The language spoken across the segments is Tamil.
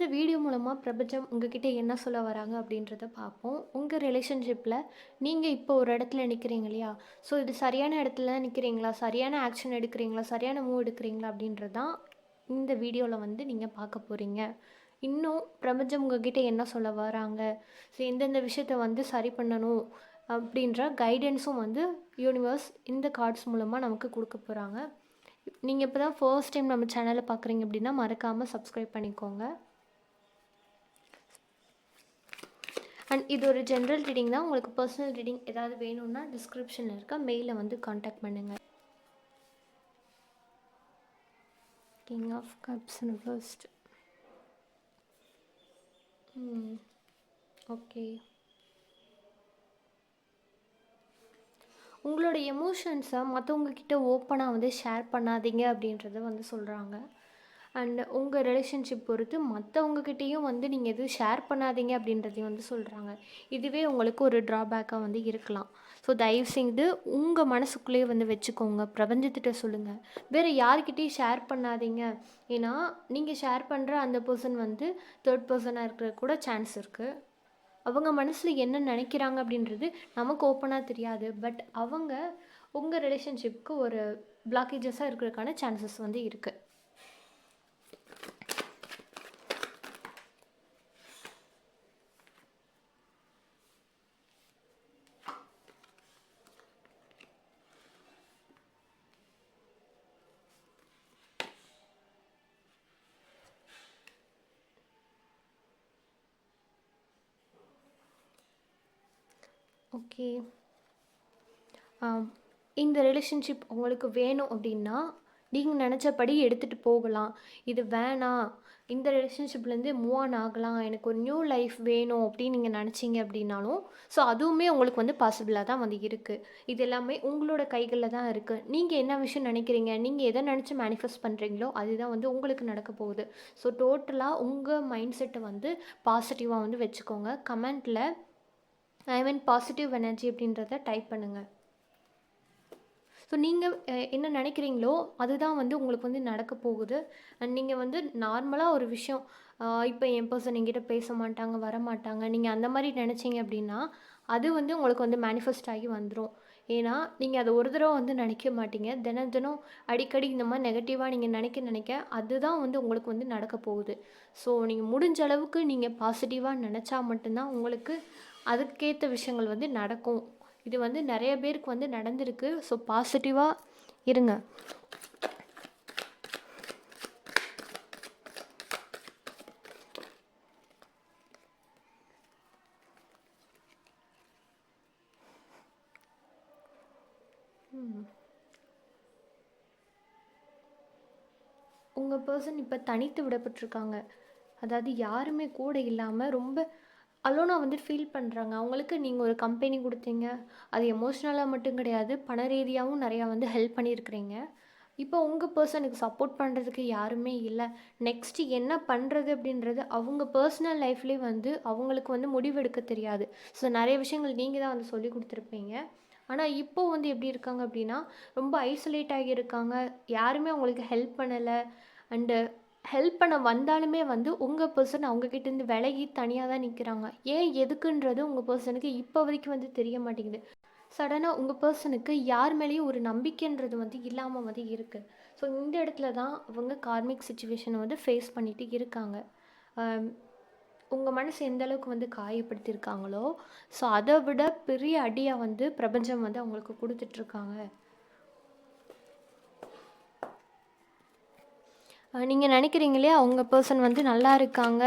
இந்த வீடியோ மூலமாக பிரபஞ்சம் உங்ககிட்ட என்ன சொல்ல வராங்க அப்படின்றத பார்ப்போம். உங்கள் ரிலேஷன்ஷிப்பில் நீங்கள் இப்போ ஒரு இடத்துல நிற்கிறீங்க இல்லையா? ஸோ இது சரியான இடத்துல நிற்கிறீங்களா, சரியான ஆக்ஷன் எடுக்கிறீங்களா, சரியான மூவ் எடுக்கிறீங்களா அப்படின்றது தான் இந்த வீடியோவில் வந்து நீங்கள் பார்க்க போகிறீங்க. இன்னும் பிரபஞ்சம் உங்ககிட்ட என்ன சொல்ல வராங்க, ஸோ எந்தெந்த விஷயத்த வந்து சரி பண்ணணும் அப்படின்ற கைடன்ஸும் வந்து யூனிவர்ஸ் இந்த கார்ட்ஸ் மூலமாக நமக்கு கொடுக்க போகிறாங்க. நீங்கள் இப்போ தான் ஃபர்ஸ்ட் டைம் நம்ம சேனலை பார்க்குறீங்க அப்படின்னா மறக்காமல் சப்ஸ்கிரைப் பண்ணிக்கோங்க. அண்ட் இது ஒரு ஜென்ரல் ரீடிங் தான். உங்களுக்கு பர்சனல் ரீடிங் ஏதாவது வேணும்னா டிஸ்கிரிப்ஷனில் இருக்க மெயிலில் வந்து காண்டாக்ட் பண்ணுங்கள். King of cups first. Okay, உங்களோட எமோஷன்ஸை மற்றவங்கக்கிட்ட ஓப்பனாக வந்து ஷேர் பண்ணாதீங்க அப்படின்றத வந்து சொல்கிறாங்க. அண்ட் உங்கள் ரிலேஷன்ஷிப் பொறுத்து மற்றவங்கக்கிட்டேயும் வந்து நீங்கள் எதுவும் ஷேர் பண்ணாதீங்க அப்படின்றதையும் வந்து சொல்கிறாங்க. இதுவே உங்களுக்கு ஒரு ட்ராபேக்காக வந்து இருக்கலாம். ஸோ தயவு செய்து உங்கள் மனசுக்குள்ளேயே வந்து வச்சுக்கோங்க, பிரபஞ்சத்திட்ட சொல்லுங்கள், வேறு யார்கிட்டையும் ஷேர் பண்ணாதீங்க. ஏன்னா நீங்கள் ஷேர் பண்ணுற அந்த பர்சன் வந்து தேர்ட் பர்சனாக இருக்கிற கூட சான்ஸ் இருக்குது. அவங்க மனசில் என்ன நினைக்கிறாங்க அப்படின்றது நமக்கு ஓப்பனாக தெரியாது. பட் அவங்க உங்கள் ரிலேஷன்ஷிப்க்கு ஒரு பிளாக்கேஜஸாக இருக்கிறதுக்கான சான்சஸ் வந்து இருக்குது. ஓகே, இந்த ரிலேஷன்ஷிப் உங்களுக்கு வேணும் அப்படின்னா நீங்கள் நினச்சபடி எடுத்துகிட்டு போகலாம். இது வேணாம், இந்த ரிலேஷன்ஷிப்லேருந்து மூவ் ஆன் ஆகலாம், எனக்கு ஒரு நியூ லைஃப் வேணும் அப்படின்னு நீங்கள் நினச்சிங்க அப்படின்னாலும் ஸோ அதுவுமே உங்களுக்கு வந்து பாசிபிளாக தான் வந்து இருக்குது. இது எல்லாமே உங்களோட கைகளில் தான் இருக்குது. நீங்கள் என்ன விஷயம் நினைக்கிறீங்க, நீங்கள் எதை நினச்சி மேனிஃபெஸ்ட் பண்ணுறீங்களோ அதுதான் வந்து உங்களுக்கு நடக்க போகுது. ஸோ டோட்டலாக உங்கள் மைண்ட் செட்டை வந்து பாசிட்டிவாக வந்து வச்சுக்கோங்க. கமெண்ட்டில் பாசிட்டிவ் எனர்ஜி அப்படின்றத டைப் பண்ணுங்கள். ஸோ நீங்கள் என்ன நினைக்கிறீங்களோ அதுதான் வந்து உங்களுக்கு வந்து நடக்க போகுது. அண்ட் நீங்கள் வந்து நார்மலாக ஒரு விஷயம், இப்போ என் பர்சன் என்கிட்ட பேச மாட்டாங்க, வர மாட்டாங்க, நீங்கள் அந்த மாதிரி நினச்சிங்க அப்படின்னா அது வந்து உங்களுக்கு வந்து மேனிஃபெஸ்ட் ஆகி வந்துடும். ஏன்னா நீங்கள் அதை ஒரு தடவை வந்து நினைக்க மாட்டீங்க, தினம் தினம் அடிக்கடி இந்த மாதிரி நெகட்டிவாக நீங்கள் நினைக்க அதுதான் வந்து உங்களுக்கு வந்து நடக்க போகுது. ஸோ நீங்கள் முடிஞ்ச அளவுக்கு நீங்கள் பாசிட்டிவாக நினச்சா மட்டும்தான் உங்களுக்கு அதுக்கேற்ற விஷயங்கள் வந்து நடக்கும். இது வந்து நிறைய பேருக்கு வந்து நடந்திருக்கு. ஸோ பாசிட்டிவாக இருங்க. உங்கள் பர்சன் இப்போ தனித்து விடப்பட்டிருக்காங்க. அதாவது யாருமே கூட இல்லாமல் ரொம்ப அலோனாக வந்து ஃபீல் பண்ணுறாங்க. அவங்களுக்கு நீங்கள் ஒரு கம்பெனி கொடுத்தீங்க, அது எமோஷ்னலாக மட்டும் கிடையாது, பண ரீதியாகவும் நிறையா வந்து ஹெல்ப் பண்ணியிருக்கிறீங்க. இப்போ உங்கள் பர்சனுக்கு சப்போர்ட் பண்ணுறதுக்கு யாருமே இல்லை. நெக்ஸ்ட்டு என்ன பண்ணுறது அப்படின்றது அவங்க பர்சனல் லைஃப்லேயே வந்து அவங்களுக்கு வந்து முடிவெடுக்க தெரியாது. ஸோ நிறைய விஷயங்கள் நீங்கள் தான் வந்து சொல்லி கொடுத்துருப்பீங்க. ஆனால் இப்போது வந்து எப்படி இருக்காங்க அப்படின்னா ரொம்ப ஐசோலேட் ஆகியிருக்காங்க. யாருமே அவங்களுக்கு ஹெல்ப் பண்ணலை. அண்டு ஹெல்ப் பண்ண வந்தாலுமே வந்து உங்கள் பர்சன் அவங்கக்கிட்டேருந்து விலகி தனியாக தான் நிற்கிறாங்க. ஏன் எதுக்குன்றது உங்கள் பர்சனுக்கு இப்போ வரைக்கும் வந்து தெரிய மாட்டேங்குது. சடனாக உங்கள் பர்சனுக்கு யார் மேலேயும் ஒரு நம்பிக்கைன்றது வந்து இல்லாமல் வந்து இருக்குது. ஸோ இந்த இடத்துல தான் அவங்க கார்மிக் சுச்சுவேஷனை வந்து ஃபேஸ் பண்ணிட்டு இருக்காங்க. உங்கள் மனசு எந்த அளவுக்கு வந்து காயப்படுத்தியிருக்காங்களோ ஸோ அதை விட பெரிய அடியாக வந்து பிரபஞ்சம் வந்து அவங்களுக்கு கொடுத்துட்ருக்காங்க. நீங்கள் நினைக்கிறீங்க இல்லையா அவங்க பர்சன் வந்து நல்லா இருக்காங்க,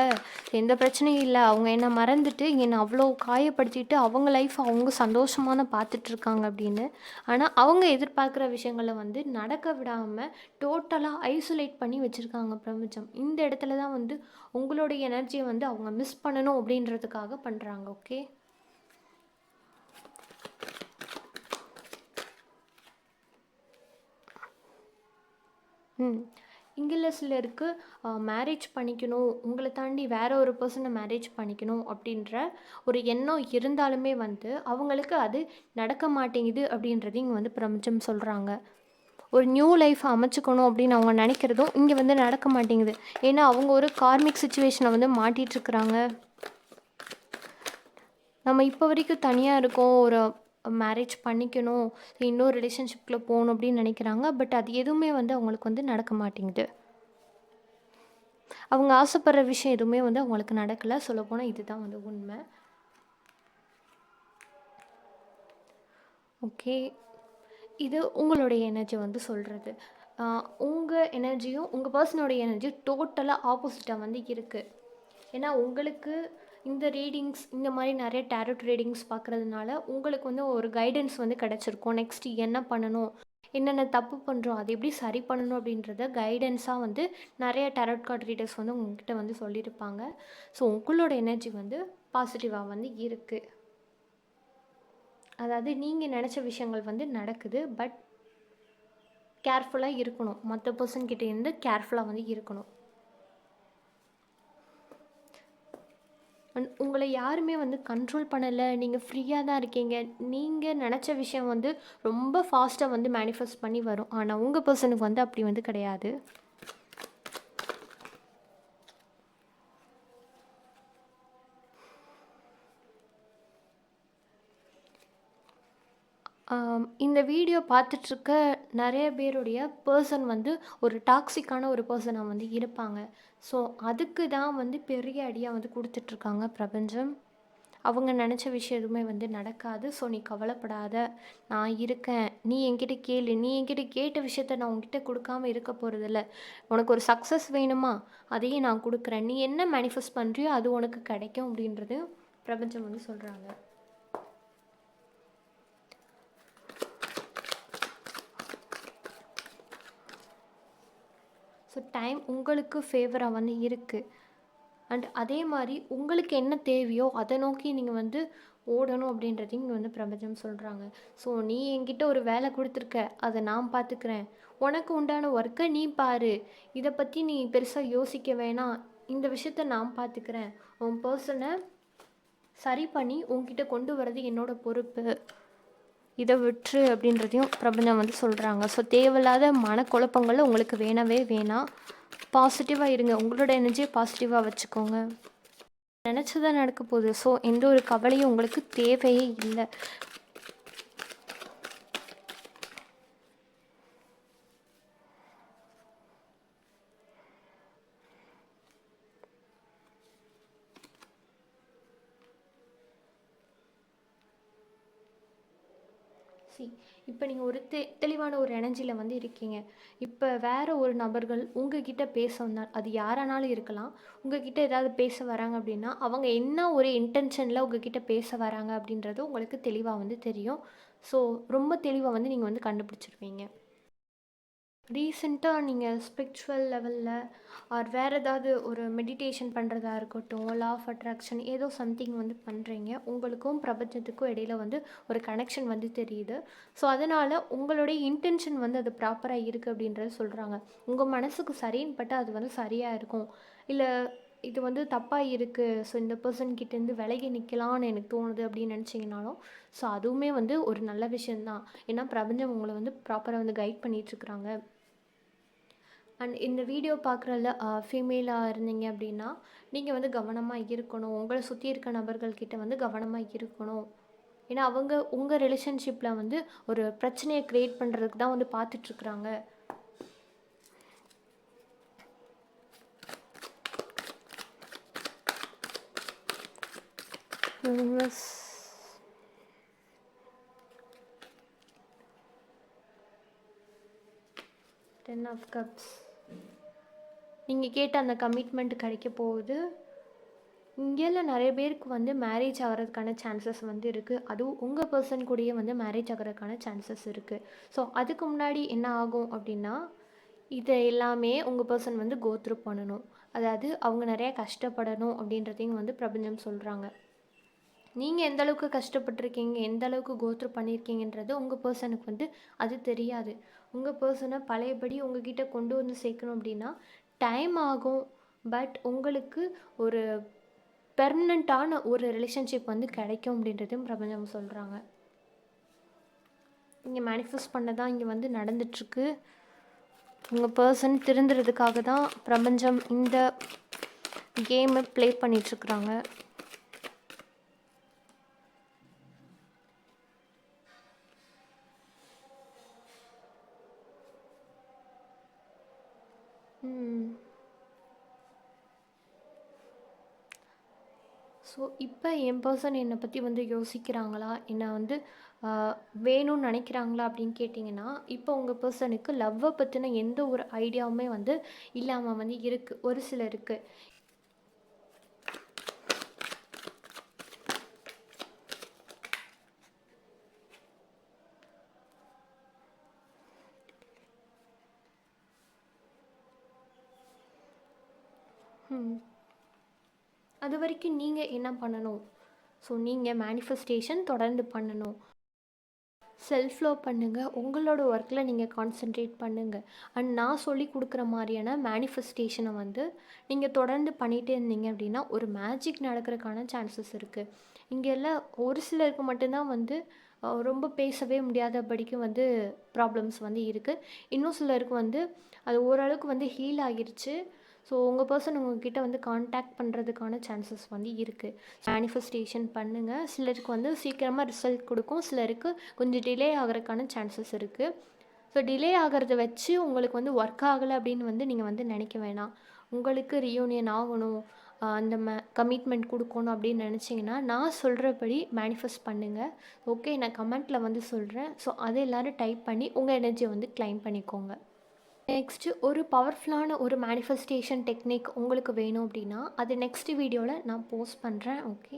எந்த பிரச்சனையும் இல்லை, அவங்க என்னை மறந்துட்டு என்னை அவ்வளோ காயப்படுத்திட்டு அவங்க லைஃப் அவங்க சந்தோஷமான பார்த்துட்ருக்காங்க அப்படின்னு. ஆனால் அவங்க எதிர்பார்க்குற விஷயங்களை வந்து நடக்க விடாமல் டோட்டலாக ஐசோலேட் பண்ணி வச்சுருக்காங்க பிரபஞ்சம். இந்த இடத்துல தான் வந்து உங்களுடைய எனர்ஜியை வந்து அவங்க மிஸ் பண்ணணும் அப்படின்றதுக்காக பண்ணுறாங்க. ஓகே, இங்கே சிலருக்கு மேரேஜ் பண்ணிக்கணும், உங்களை தாண்டி வேறு ஒரு பர்சனை மேரேஜ் பண்ணிக்கணும் அப்படின்ற ஒரு எண்ணம் இருந்தாலுமே வந்து அவங்களுக்கு அது நடக்க மாட்டேங்குது அப்படின்றது இங்கே வந்து பிரபஞ்சம் சொல்கிறாங்க. ஒரு நியூ லைஃப் அமைச்சுக்கணும் அப்படின்னு அவங்க நினைக்கிறதும் இங்கே வந்து நடக்க மாட்டேங்குது. ஏன்னா அவங்க ஒரு கார்மிக் சுச்சுவேஷனை வந்து மாட்டிகிட்ருக்குறாங்க. நம்ம இப்போ வரைக்கும் தனியாக இருக்கோம், ஒரு மேரேஜ் பண்ணிக்கணும், இன்னொரு ரிலேஷன்ஷிப்பில் போகணும் அப்படின்னு நினைக்கிறாங்க. பட் அது எதுவுமே வந்து அவங்களுக்கு வந்து நடக்க மாட்டேங்குது. அவங்க ஆசைப்படுற விஷயம் எதுவுமே வந்து அவங்களுக்கு நடக்கலை. சொல்லப்போனால் இதுதான் வந்து உண்மை. ஓகே, இது உங்களுடைய எனர்ஜி வந்து சொல்கிறது. உங்கள் எனர்ஜியும் உங்கள் பர்சனோடைய எனர்ஜியும் டோட்டலாக ஆப்போசிட்டாக வந்து இருக்குது. ஏன்னா உங்களுக்கு இந்த ரீடிங்ஸ், இந்த மாதிரி நிறைய டேரோட் ரீடிங்ஸ் பார்க்குறதுனால உங்களுக்கு வந்து ஒரு கைடன்ஸ் வந்து கிடச்சிருக்கும். நெக்ஸ்ட்டு என்ன பண்ணணும், என்னென்ன தப்பு பண்ணுறோம், அதை எப்படி சரி பண்ணணும் அப்படின்றத கைடன்ஸாக வந்து நிறைய டேரோட் கார்ட் ரீடர்ஸ் வந்து உங்ககிட்ட வந்து சொல்லியிருப்பாங்க. ஸோ உங்களோட எனர்ஜி வந்து பாசிட்டிவாக வந்து இருக்குது. அதாவது நீங்கள் நினச்ச விஷயங்கள் வந்து நடக்குது. பட் கேர்ஃபுல்லாக இருக்கணும், மற்ற பர்சன்கிட்ட இருந்து கேர்ஃபுல்லாக வந்து இருக்கணும். உங்களை யாருமே வந்து கண்ட்ரோல் பண்ணலை, நீங்கள் ஃப்ரீயாக தான் இருக்கீங்க. நீங்கள் நினச்ச விஷயம் வந்து ரொம்ப ஃபாஸ்ட்டாக வந்து மேனிஃபெஸ்ட் பண்ணி வரும். ஆனால் உங்கள் பர்சனுக்கு வந்து அப்படி வந்து கிடையாது. இந்த வீடியோ பார்த்துட்ருக்க நிறைய பேருடைய பர்சன் வந்து ஒரு டாக்ஸிக்கான ஒரு பர்சனாக வந்து இருப்பாங்க. ஸோ அதுக்கு தான் வந்து பெரிய அடியாக வந்து கொடுத்துட்ருக்காங்க பிரபஞ்சம். அவங்க நினச்ச விஷயம் எதுவுமே வந்து நடக்காது. ஸோ நீ கவலைப்படாத, நான் இருக்கேன், நீ என்கிட்ட கேளு, நீ என்கிட்ட கேட்ட விஷயத்த நான் உங்ககிட்ட கொடுக்காம இருக்க போகிறதில்ல. உனக்கு ஒரு சக்ஸஸ் வேணுமா, அதையும் நான் கொடுக்குறேன், நீ என்ன மேனிஃபெஸ்ட் பண்ணுறியோ அது உனக்கு கிடைக்கும் அப்படின்றது பிரபஞ்சம் வந்து சொல்கிறாங்க. ஸோ டைம் உங்களுக்கு ஃபேவராக வந்து இருக்குது. அண்ட் அதே மாதிரி உங்களுக்கு என்ன தேவையோ அதை நோக்கி நீங்கள் வந்து ஓடணும் அப்படின்றதையும் இங்கே வந்து பிரபஞ்சம் சொல்கிறாங்க. ஸோ நீ என்கிட்ட ஒரு வேலை கொடுத்துருக்க, அதை நான் பார்த்துக்கிறேன், உனக்கு உண்டான ஒர்க்கை நீ பாரு, இதை பற்றி நீ பெருசாக யோசிக்க வேணாம், இந்த விஷயத்த நான் பார்த்துக்கிறேன், உன் பர்சனை சரி பண்ணி உன்கிட்ட கொண்டு வர்றது என்னோட பொறுப்பு, இதை விட்டுரு அப்படின்றதையும் பிரபஞ்சம் வந்து சொல்கிறாங்க. ஸோ தேவையில்லாத மனக்குழப்பங்கள் உங்களுக்கு வேணவே வேணாம், பாசிட்டிவாக இருங்க, உங்களோட எனர்ஜியை பாசிட்டிவாக வச்சுக்கோங்க. நினச்சதான் நடக்க போகுது. ஸோ எந்த ஒரு கவலையும் உங்களுக்கு தேவையே இல்லை. இப்போ நீங்கள் ஒரு தெளிவான ஒரு எனர்ஜியில் வந்து இருக்கீங்க. இப்போ வேறு ஒரு நபர்கள் உங்ககிட்ட பேச வந்தால், அது யாரானாலும் இருக்கலாம், உங்ககிட்ட ஏதாவது பேச வராங்க அப்படின்னா அவங்க என்ன ஒரு இன்டென்ஷனில் உங்ககிட்ட பேச வராங்க அப்படின்றது உங்களுக்கு தெளிவாக வந்து தெரியும். ஸோ ரொம்ப தெளிவாக வந்து நீங்கள் வந்து கண்டுபிடிச்சிருவீங்க. ரீசெண்டாக நீங்கள் ஸ்பிரிச்சுவல் லெவலில் ஆர் வேறு ஏதாவது ஒரு மெடிடேஷன் பண்ணுறதா இருக்கட்டும், லா ஆஃப் அட்ராக்ஷன் ஏதோ சம்திங் வந்து பண்ணுறீங்க, உங்களுக்கும் பிரபஞ்சத்துக்கும் இடையில் வந்து ஒரு கனெக்ஷன் வந்து தெரியுது. ஸோ அதனால் உங்களுடைய இன்டென்ஷன் வந்து அது ப்ராப்பராக இருக்குது அப்படின்றது சொல்கிறாங்க. உங்கள் மனசுக்கு சரின்னு பட்டால் அது வந்து சரியாக இருக்கும், இல்லை இது வந்து தப்பாக இருக்குது, ஸோ இந்த பர்சன்கிட்டேருந்து விலகி நிற்கலான்னு எனக்கு தோணுது அப்படின்னு நினச்சிங்கனாலும், ஸோ அதுவுமே வந்து ஒரு நல்ல விஷயந்தான். ஏன்னா பிரபஞ்சம் உங்களை வந்து ப்ராப்பராக வந்து கைட் பண்ணிகிட்ருக்குறாங்க. அண்ட் இந்த வீடியோ பார்க்குறதுல ஃபீமேலாக இருந்தீங்க அப்படின்னா நீங்கள் வந்து கவனமாக இருக்கணும், உங்களை சுற்றி இருக்க நபர்கள்கிட்ட வந்து கவனமாக இருக்கணும். ஏன்னா அவங்க உங்கள் ரிலேஷன்ஷிப்பில் வந்து ஒரு பிரச்சனையை க்ரியேட் பண்ணுறதுக்கு தான் வந்து பார்த்துட்ருக்குறாங்க. Ten of Cups. நீங்கள் கேட்ட அந்த கமிட்மெண்ட் கிடைக்க போகுது. இங்கேல நிறைய பேருக்கு வந்து மேரேஜ் ஆகிறதுக்கான சான்சஸ் வந்து இருக்குது. அதுவும் உங்கள் பர்சன் கூடயே வந்து மேரேஜ் ஆகிறதுக்கான சான்சஸ் இருக்குது. ஸோ அதுக்கு முன்னாடி என்ன ஆகும் அப்படின்னா, இதை எல்லாமே உங்கள் பர்சன் வந்து கோத்ரூ பண்ணணும். அதாவது அவங்க நிறையா கஷ்டப்படணும் அப்படின்றதையும் வந்து பிரபஞ்சம் சொல்கிறாங்க. நீங்கள் எந்த அளவுக்கு கஷ்டப்பட்டிருக்கீங்க, எந்த அளவுக்கு கோத்ரூ பண்ணியிருக்கீங்கன்றது உங்கள் பர்சனுக்கு வந்து அது தெரியாது. உங்கள் பர்சனை பழையபடி உங்ககிட்ட கொண்டு வந்து சேர்க்கணும் அப்படின்னா டைம் ஆகும். பட் உங்களுக்கு ஒரு பெர்மனண்ட்டான ஒரு ரிலேஷன்ஷிப் வந்து கிடைக்கும் அப்படின்றதையும் பிரபஞ்சம் சொல்கிறாங்க. நீங்கள் மேனிஃபெஸ்ட் பண்ண தான் இங்கே வந்து நடந்துட்டுருக்கு. உங்கள் பர்சன் திருந்துறதுக்காக தான் பிரபஞ்சம் இந்த கேமை ப்ளே பண்ணிகிட்ருக்குறாங்க. ஸோ இப்போ என் பர்சன் என்னை பற்றி வந்து யோசிக்கிறாங்களா, என்னை வந்து வேணும்னு நினைக்கிறாங்களா அப்படின்னு கேட்டிங்கன்னா, இப்போ உங்கள் பர்சனுக்கு லவ்வை பற்றின எந்த ஒரு ஐடியாவுமே வந்து இல்லாமல் வந்து இருக்குது ஒரு சிலருக்கு. அது வரைக்கும் நீங்கள் என்ன பண்ணணும்? ஸோ நீங்கள் மேனிஃபெஸ்டேஷன் தொடர்ந்து பண்ணணும். செல்ஃப் லவ் பண்ணுங்கள். உங்களோட ஒர்க்கில் நீங்கள் கான்சென்ட்ரேட் பண்ணுங்கள். அண்ட் நான் சொல்லி கொடுக்குற மாதிரியான மேனிஃபெஸ்டேஷனை வந்து நீங்கள் தொடர்ந்து பண்ணிகிட்டே இருந்தீங்க அப்படின்னா ஒரு மேஜிக் நடக்கிறதுக்கான சான்சஸ் இருக்குது. இங்கே எல்லாம் ஒரு சிலருக்கு மட்டும்தான் வந்து ரொம்ப பேசவே முடியாதபடிக்கு வந்து ப்ராப்ளம்ஸ் வந்து இருக்குது. இன்னும் சிலருக்கு வந்து அது ஓரளவுக்கு வந்து ஹீல் ஆகிருச்சு. ஸோ உங்கள் பர்சன் உங்கள்கிட்ட வந்து காண்டாக்ட் பண்ணுறதுக்கான சான்சஸ் வந்து இருக்குது. மேனிஃபெஸ்டேஷன் பண்ணுங்கள். சிலருக்கு வந்து சீக்கிரமாக ரிசல்ட் கொடுக்கும், சிலருக்கு கொஞ்சம் டிலே ஆகிறதுக்கான சான்சஸ் இருக்குது. ஸோ டிலே ஆகிறத வச்சு உங்களுக்கு வந்து ஒர்க் ஆகலை அப்படின்னு வந்து நீங்கள் வந்து நினைக்க வேணாம். உங்களுக்கு ரீயூனியன் ஆகணும், அந்த கமிட்மெண்ட் கொடுக்கணும் அப்படின்னு நினச்சிங்கன்னா நான் சொல்கிறபடி மேனிஃபெஸ்ட் பண்ணுங்கள். ஓகே, நான் கமெண்ட்டில் வந்து சொல்கிறேன். ஸோ அதை எல்லோரும் டைப் பண்ணி உங்கள் எனர்ஜியை வந்து கிளைம் பண்ணிக்கோங்க. நெக்ஸ்ட்டு ஒரு பவர்ஃபுல்லான ஒரு மேனிஃபெஸ்டேஷன் டெக்னிக் உங்களுக்கு வேணும் அப்படின்னா அது நெக்ஸ்ட் வீடியோவில் நான் போஸ்ட் பண்ணுறேன். ஓகே.